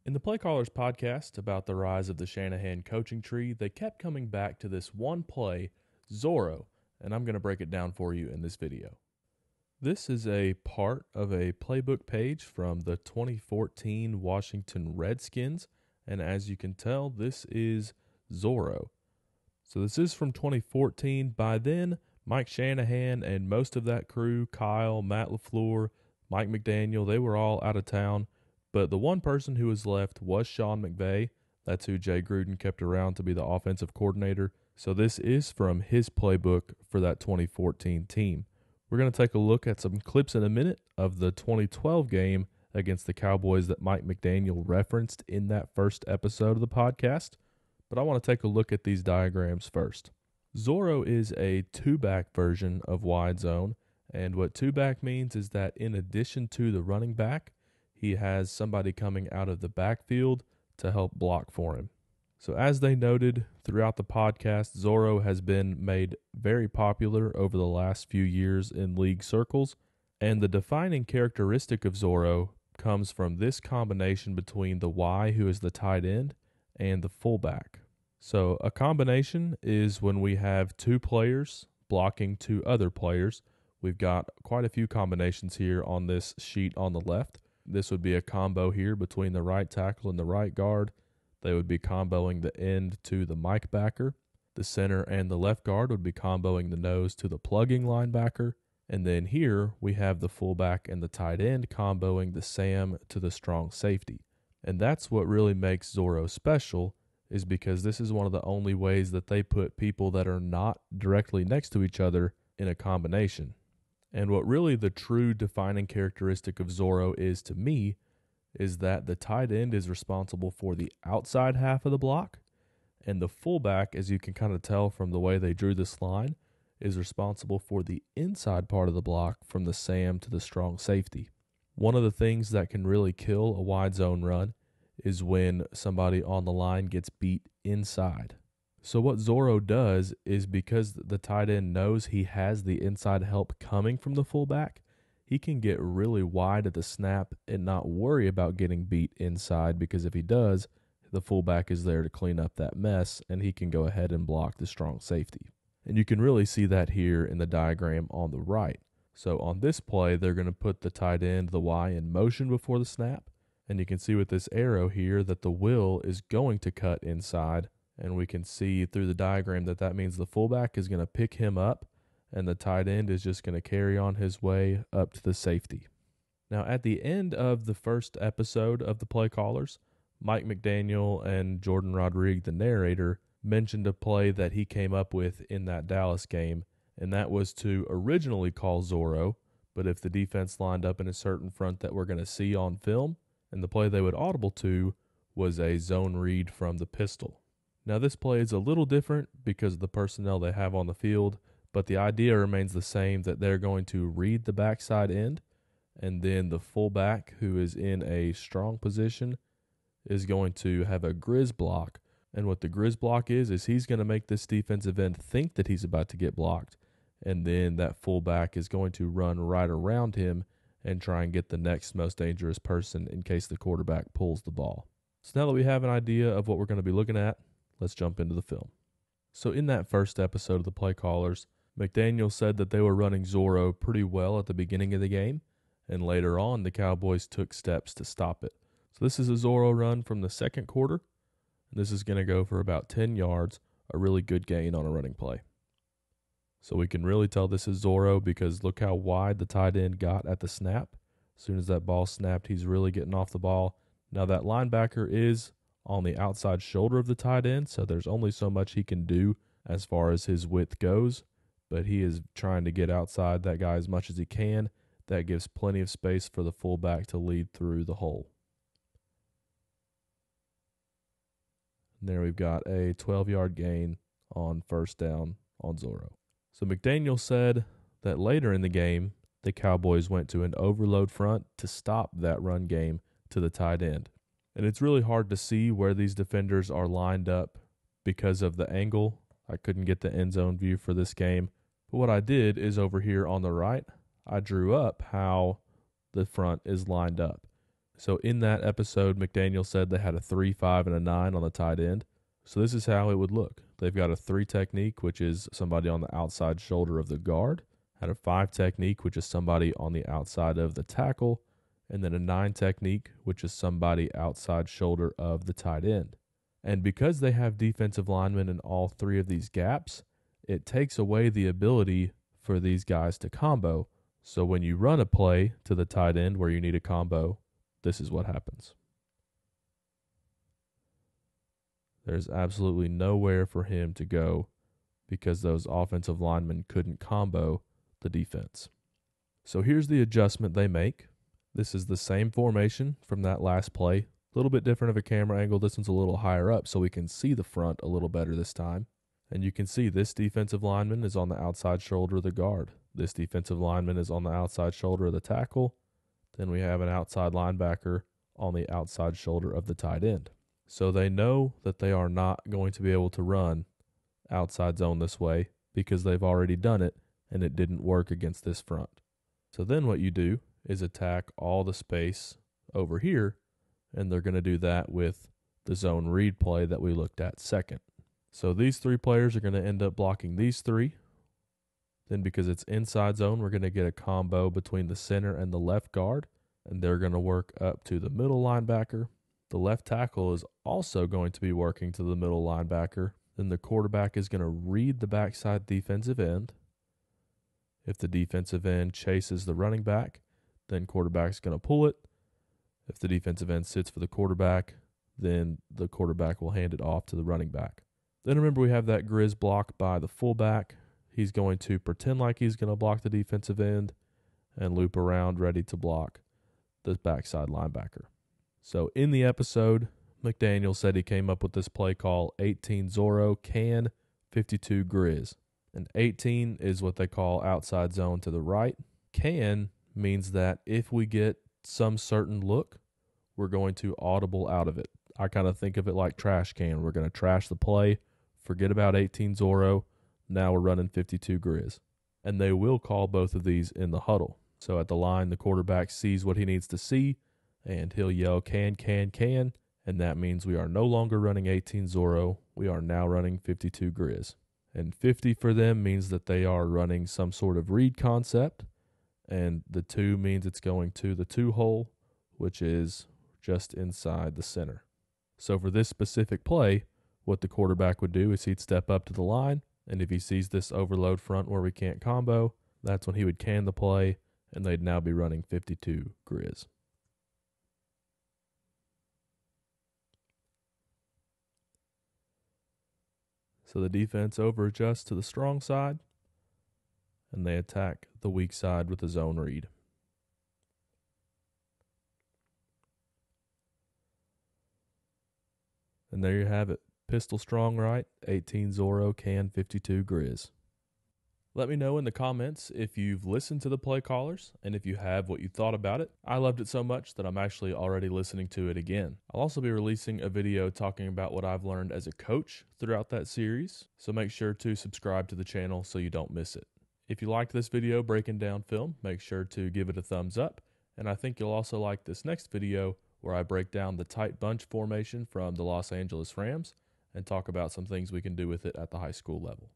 In the Playcallers podcast about the rise of the Shanahan coaching tree, they kept coming back to this one play, ZORRO, and I'm going to break it down for you in this video. This is a part of a playbook page from the 2014 Washington Redskins, and as you can tell, this is ZORRO. So this is from 2014. By then, Mike Shanahan and most of that crew, Kyle, Matt LaFleur, Mike McDaniel, they were all out of town. But the one person who was left was Sean McVay. That's who Jay Gruden kept around to be the offensive coordinator. So this is from his playbook for that 2014 team. We're going to take a look at some clips in a minute of the 2012 game against the Cowboys that Mike McDaniel referenced in that first episode of the podcast. But I want to take a look at these diagrams first. ZORRO is a two-back version of wide zone. And what two-back means is that in addition to the running back, he has somebody coming out of the backfield to help block for him. So as they noted throughout the podcast, ZORRO has been made very popular over the last few years in league circles, and the defining characteristic of ZORRO comes from this combination between the Y, who is the tight end, and the fullback. So a combination is when we have two players blocking two other players. We've got quite a few combinations here on this sheet on the left. This would be a combo here between the right tackle and the right guard. They would be comboing the end to the Mike backer. The center and the left guard would be comboing the nose to the plugging linebacker. And then here we have the fullback and the tight end comboing the Sam to the strong safety. And that's what really makes ZORRO special, is because this is one of the only ways that they put people that are not directly next to each other in a combination. And what really the true defining characteristic of ZORRO is to me is that the tight end is responsible for the outside half of the block, and the fullback, as you can kind of tell from the way they drew this line, is responsible for the inside part of the block from the Sam to the strong safety. One of the things that can really kill a wide zone run is when somebody on the line gets beat inside. So what ZORRO does is, because the tight end knows he has the inside help coming from the fullback, he can get really wide at the snap and not worry about getting beat inside, because if he does, the fullback is there to clean up that mess and he can go ahead and block the strong safety. And you can really see that here in the diagram on the right. So on this play, they're going to put the tight end, the Y, in motion before the snap. And you can see with this arrow here that the will is going to cut inside. And we can see through the diagram that that means the fullback is going to pick him up and the tight end is just going to carry on his way up to the safety. Now, at the end of the first episode of the Playcallers, Mike McDaniel and Jordan Rodriguez, the narrator, mentioned a play that he came up with in that Dallas game, and that was to originally call ZORRO, but if the defense lined up in a certain front that we're going to see on film, and the play they would audible to was a zone read from the pistol. Now, this play is a little different because of the personnel they have on the field, but the idea remains the same, that they're going to read the backside end, and then the fullback, who is in a strong position, is going to have a Grizz block. And what the Grizz block is he's going to make this defensive end think that he's about to get blocked, and then that fullback is going to run right around him and try and get the next most dangerous person in case the quarterback pulls the ball. So now that we have an idea of what we're going to be looking at, let's jump into the film. So in that first episode of the Playcallers, McDaniel said that they were running ZORRO pretty well at the beginning of the game, and later on the Cowboys took steps to stop it. So this is a ZORRO run from the second quarter, and this is going to go for about 10 yards, a really good gain on a running play. So we can really tell this is ZORRO because look how wide the tight end got at the snap. As soon as that ball snapped, he's really getting off the ball. Now that linebacker is on the outside shoulder of the tight end, so there's only so much he can do as far as his width goes, but he is trying to get outside that guy as much as he can. That gives plenty of space for the fullback to lead through the hole. And there we've got a 12-yard gain on first down on ZORRO. So McDaniel said that later in the game, the Cowboys went to an overload front to stop that run game to the tight end. And it's really hard to see where these defenders are lined up because of the angle. I couldn't get the end zone view for this game. But what I did is over here on the right, I drew up how the front is lined up. So in that episode, McDaniel said they had a 3, 5, and a 9 on the tight end. So this is how it would look. They've got a 3 technique, which is somebody on the outside shoulder of the guard, had a 5 technique, which is somebody on the outside of the tackle, and then a 9 technique, which is somebody outside shoulder of the tight end. And because they have defensive linemen in all 3 of these gaps, it takes away the ability for these guys to combo. So when you run a play to the tight end where you need a combo, this is what happens. There's absolutely nowhere for him to go because those offensive linemen couldn't combo the defense. So here's the adjustment they make. This is the same formation from that last play. A little bit different of a camera angle. This one's a little higher up so we can see the front a little better this time. And you can see this defensive lineman is on the outside shoulder of the guard. This defensive lineman is on the outside shoulder of the tackle. Then we have an outside linebacker on the outside shoulder of the tight end. So they know that they are not going to be able to run outside zone this way because they've already done it and it didn't work against this front. So then what you do is attack all the space over here, and they're going to do that with the zone read play that we looked at second. So these 3 players are going to end up blocking these 3. Then because it's inside zone, we're going to get a combo between the center and the left guard, and they're going to work up to the middle linebacker. The left tackle is also going to be working to the middle linebacker. Then the quarterback is going to read the backside defensive end. If the defensive end chases the running back, then quarterback's going to pull it. If the defensive end sits for the quarterback, then the quarterback will hand it off to the running back. Then remember we have that Grizz block by the fullback. He's going to pretend like he's going to block the defensive end and loop around ready to block the backside linebacker. So in the episode, McDaniel said he came up with this play call 18 ZORRO Can, 52 Grizz. And 18 is what they call outside zone to the right. Can means that if we get some certain look, we're going to audible out of it. I kind of think of it like trash can. We're going to trash the play, forget about 18 ZORRO. Now we're running 52 Grizz. And they will call both of these in the huddle. So at the line, the quarterback sees what he needs to see, and he'll yell can, and that means we are no longer running 18 ZORRO. We are now running 52 Grizz. And 50 for them means that they are running some sort of read concept, and the 2 means it's going to the 2 hole, which is just inside the center. So for this specific play, what the quarterback would do is he'd step up to the line, and if he sees this overload front where we can't combo, that's when he would can the play, and they'd now be running 52 Grizz. So the defense over-adjusts to the strong side, and they attack the weak side with a zone read. And there you have it. Pistol strong right, 18 ZORRO Can, 52 Grizz. Let me know in the comments if you've listened to the play callers, and if you have, what you thought about it. I loved it so much that I'm actually already listening to it again. I'll also be releasing a video talking about what I've learned as a coach throughout that series, so make sure to subscribe to the channel so you don't miss it. If you liked this video breaking down film, make sure to give it a thumbs up, and I think you'll also like this next video where I break down the tight bunch formation from the Los Angeles Rams and talk about some things we can do with it at the high school level.